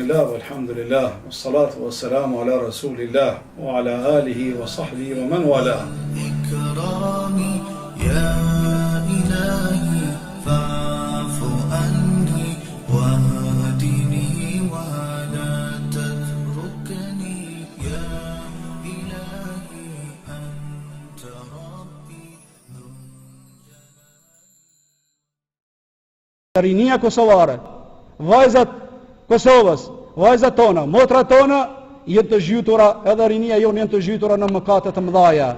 Bismillah, walhamdulillah, wassalatu wassalamu ala rasulillah, wa ala alihi wa sahbihi wa man wala. إكرامي يا إلهي فاعف عني واهدني ولا تتركني يا إلهي أنت ربي Rinia kosovare, vajzat Kosovës, vajzat tona, motrat tona jenë të zhytura, edhe rinia jonë jenë të zhytura në mëkate të mëdhaja,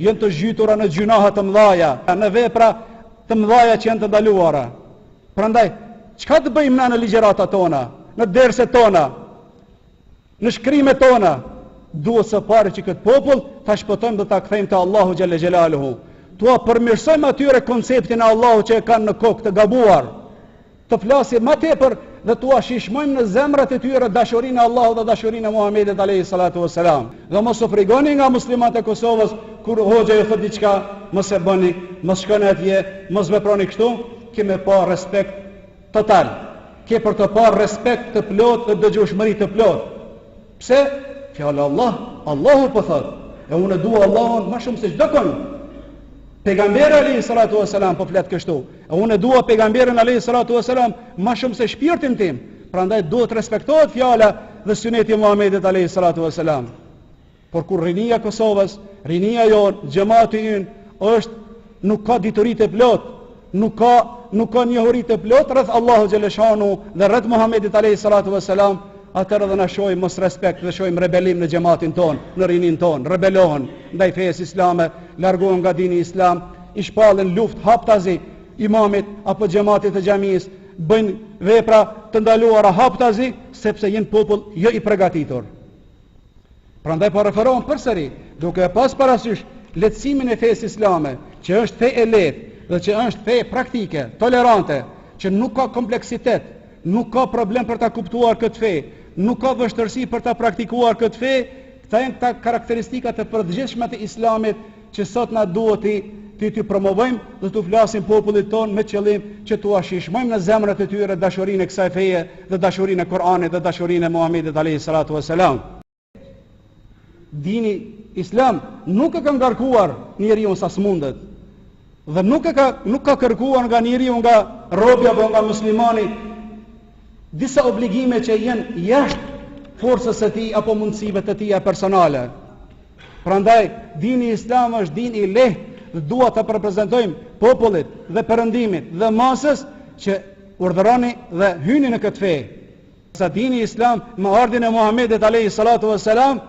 jenë të zhytura në gjunahe të mëdhaja, në vepra të mëdhaja që janë të ndaluara. Prandaj, çka të bëjmë na në ligjërata tona, në derset tona, në shkrimet tona? Duhet së pari që këtë popull ta shpëtojmë dhe ta kthejmë te Allahu xhalla xhelaluhu. Tua përmirësojmë atyre konceptin e Allahu që e kanë në kokë të gabuar. Të flasim më tepër dhe tua shishmojmë në zemrat e tyre dashurinë e Allahut dhe dashurinë e Muhamedit alayhi salatu wassalam. Dhe mos u frigoni nga muslimanët e Kosovës kur hoxha ju thot diçka, mos e bëni, mos shkoni atje, mos veproni kështu, kemi pa respekt total. Ke për të parë respekt të plot dhe dëgjueshmëri të plot. Pse? Fjala Allah, Allahu po thot, e unë dua Allahun më shumë se çdo kënd. Pejgamberi alayhi salatu wasalam po flet kështu. E unë dua pejgamberin alayhi salatu wasalam më shumë se shpirtin tim. Prandaj duhet respektohet fjala dhe suneti i Muhamedit alayhi salatu wasalam. Por kur rinia e Kosovës, rinia jon, xhamati ynë është nuk ka dituri të plot, nuk ka njohuri të plot rreth Allahu xhaleshanu dhe rreth Muhamedit alayhi salatu wasalam, atëherë dhe na shohim mos respekt dhe shohim rebelim në xhamatin ton, në rinin ton, rebelohen ndaj fesë islame, largohen nga dini islam, i shpallën luftë haptazi imamit apo xhamatit të xhamisë, bëjnë vepra të ndaluara haptazi sepse janë popull jo i përgatitur. Prandaj po referohem përsëri, duke pas parasysh lehtësimin e fesë islame, që është fe e lehtë dhe që është fe praktike, tolerante, që nuk ka kompleksitet, nuk ka problem për ta kuptuar këtë fe, nuk ka vështirësi për ta praktikuar këtë fe. Këta janë këta karakteristikat e përgjithshme të islamit që sot na duhet ti promovojmë dhe të flasim popullit ton me qëllim që t'u shishmojmë në zemrat e tyre dashurinë e kësaj feje dhe dashurinë e Kur'anit dhe dashurinë e Muhamedit alayhi salatu wasalam. Dini islam nuk e ka ngarkuar njeriu sa s'mundet dhe nuk ka kërkuar nga njeriu, nga robi apo nga muslimani disa obligime që janë jashtë forcës së tij apo mundësive të tija personale. Prandaj dini islam është din i lehtë dhe dua të reprezentojmë popullit dhe perëndimit dhe masës që urdhëroni dhe hyni në këtë fe. Sa dini islam me ardhin e Muhamedit alayhi salatu wassalam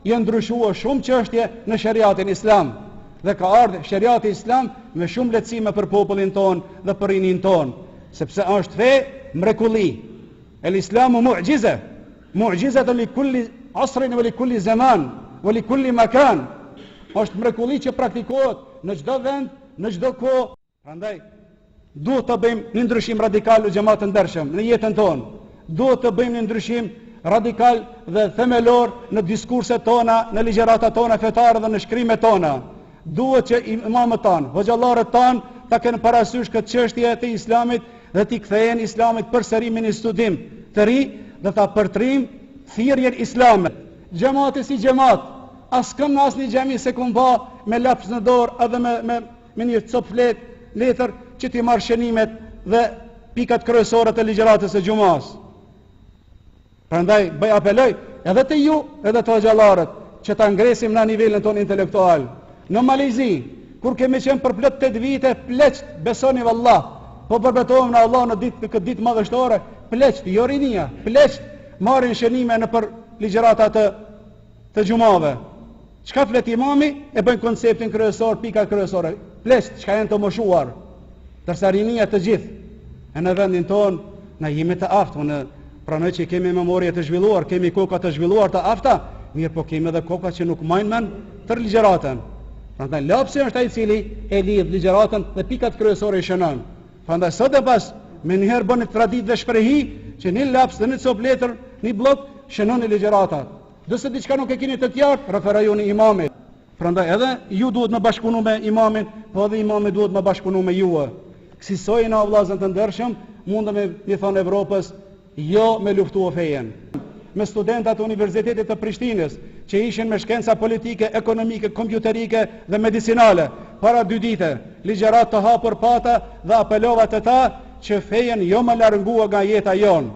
janë ndryshuar shumë çështje në shariatin islam dhe ka ardhur shariati islam me shumë lehtësime për popullin ton dhe për rinin ton, sepse është fe mrekulli. El-Islamu mu'jiza, mu'jizatun li kulli asrin wa li kulli zaman wa li kulli makan. Është mrekulli që praktikohet në çdo vend, në çdo kohë. Prandaj duhet të bëjmë një ndryshim radikal në xhamat të ndershëm në jetën tonë. Duhet të bëjmë një ndryshim radikal dhe themelor në diskurset tona, në ligjëratat tona fetare dhe në shkrimet tona. Duhet që imamët tanë, hoxhallarët tanë ta kenë parasysh këtë çështje të islamit dhe t'i kthehen islamit përsëri me një studim të ri dhe ta përtrim thirrjen islame. Xhamati si xhamat, askëm në asnjë xhami se kum pa me laps në dorë edhe me një cop letër që t'i marrë shënimet dhe pikat kryesore të ligjëratës së xumas. Prandaj bëj apeloj edhe te ju, edhe te hoxhallarët, që ta ngresim në nivelin ton intelektual. Në Malezi, kur kemi qenë për plot 8 vite, pleqt, besoni vallah, po përbetohem në Allah në këtë ditë madhështore, pleqt, jo rinia, pleqt, marrin shënime në për ligjërata të xhumave. Çka flet imami, e bëjnë konceptin kryesor, pikat kryesore. Pleqt, çka janë të moshuar, ndërsa rinia të gjithë. E në vendin ton, na jemi të aftë, në pranoj që kemi memorje të zhvilluar, kemi koka të zhvilluar të afta, mirë po kemi edhe koka që nuk majnë men tër ligjëratën. Prandaj lapsi është ai i cili e lidh ligjëratën dhe pikat kryesore i shënon. Prandaj sot e pas me njëherë bën traditë dhe shprehi që një laps dhe një cop letër, një blok shënoni ligjëratat. Nëse diçka nuk e keni të qartë, referojuni imamit. Prandaj edhe ju duhet me bashkëpunu me imamin, po edhe imami duhet me bashkëpunu me juve. Kësaj na vëllezër të ndershëm, mundem me thonë Evropës, jo me luftu fejen. me studentat e Universitetit të Prishtinës, që ishin me shkenca politike, ekonomike, kompjuterike dhe medicinale. Para 2 dite, ligjërat të hapur pata dhe apelova të ta që fejen jo më largua nga jeta jonë.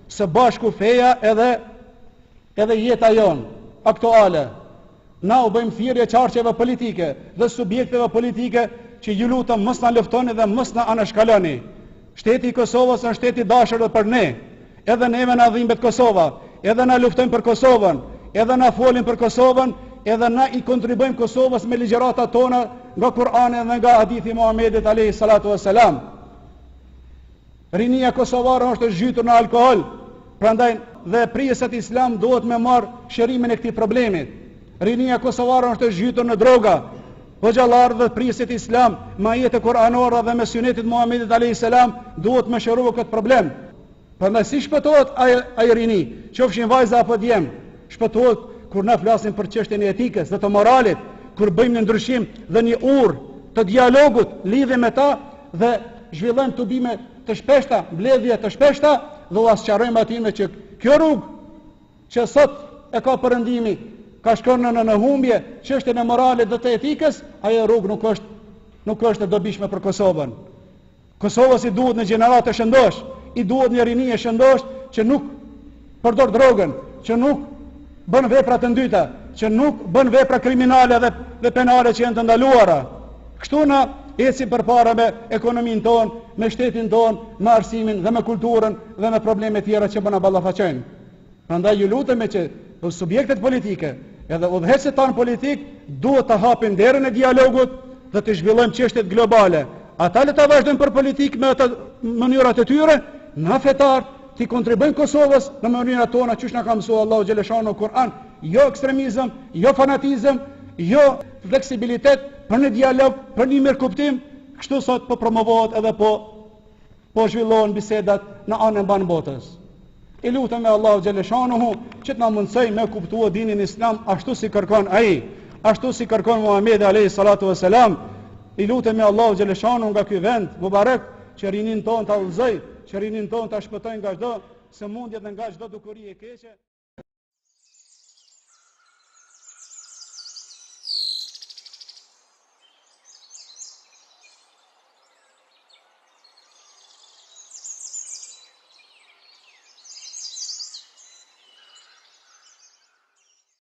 Së bashku feja edhe jeta jonë, aktuale. Na u bëjmë thirrje qarqeve politike dhe subjekteve politike që ju lutem mos na luftoni dhe mos na anashkaloni. Shteti i Kosovës është shteti i dashur për ne. Edhe neve na dhimbet Kosova, edhe na luftojmë për Kosovën, edhe na folin për Kosovën, edhe na i kontribuojmë Kosovës me ligjëratat tona nga Kur'ani dhe nga hadithi i Muhamedit alayhi salatu wassalam. Rinia kosovare është zhytur në alkool, prandaj dhe prijesat islam duhet me marr shërimin e këtij problemit. Rinia kosovare është zhytur në droga. Hoxhallarë dhe prijesit islam me ajete kuranore dhe me sunetit Muhamedit alayhi salam duhet me shëruar këtë problem. Prandaj si shpëtohet ai rini, qofshin vajza apo djem, shpëtohet kur na flasim për çështjen e etikës dhe të moralit, kur bëjmë një ndryshim dhe një urë të dialogut lidhje me ta dhe zhvillojmë tubime të shpeshta, mbledhje të shpeshta dhe u asqarojmë atij që kjo rrugë që sot e ka perëndimi, ka shkon në humbje çështjen e moralit dhe të etikës, ajo rrugë nuk është e dobishme për Kosovën. Kosovës i duhet në gjenerate shëndosh, i duhet një rini e shëndosh që nuk përdor drogën, që nuk bën vepra të ndyta, që nuk bën vepra kriminale dhe penale që janë të ndaluara. Kështu na ecim përpara me ekonominë tonë, me shtetin tonë, me arsimin dhe me kulturën dhe me probleme tjera që bëna ballafaqojnë. Prandaj ju lutemi që subjektet politike edhe udhëheqësit tanë politik duhet të hapin derën e dialogut dhe të zhvillojmë çështjet globale. Ata le ta vazhdojnë për politikë me ato mënyrat e tyre, na fetar ti kontribuojnë Kosovës në mënyrat tona çish na ka mësuar Allahu xhaleshano në Kur'an, jo ekstremizëm, jo fanatizëm, jo fleksibilitet për një dialog, për një mirëkuptim. Kështu sot po promovohet edhe po zhvillohen bisedat në anën banë botës. I lutem me Allahu xhaleshano që të na mundsoj me kuptuar dinin islam ashtu si kërkon ai, ashtu si kërkon Muhamedi alayhi salatu wasalam. I lutem me Allahu xhaleshano nga ky vend mubarek që rinin ton ta udhëzoj, që rinin ton ta shpëtojnë nga çdo sëmundje dhe nga çdo dukuri e keqe.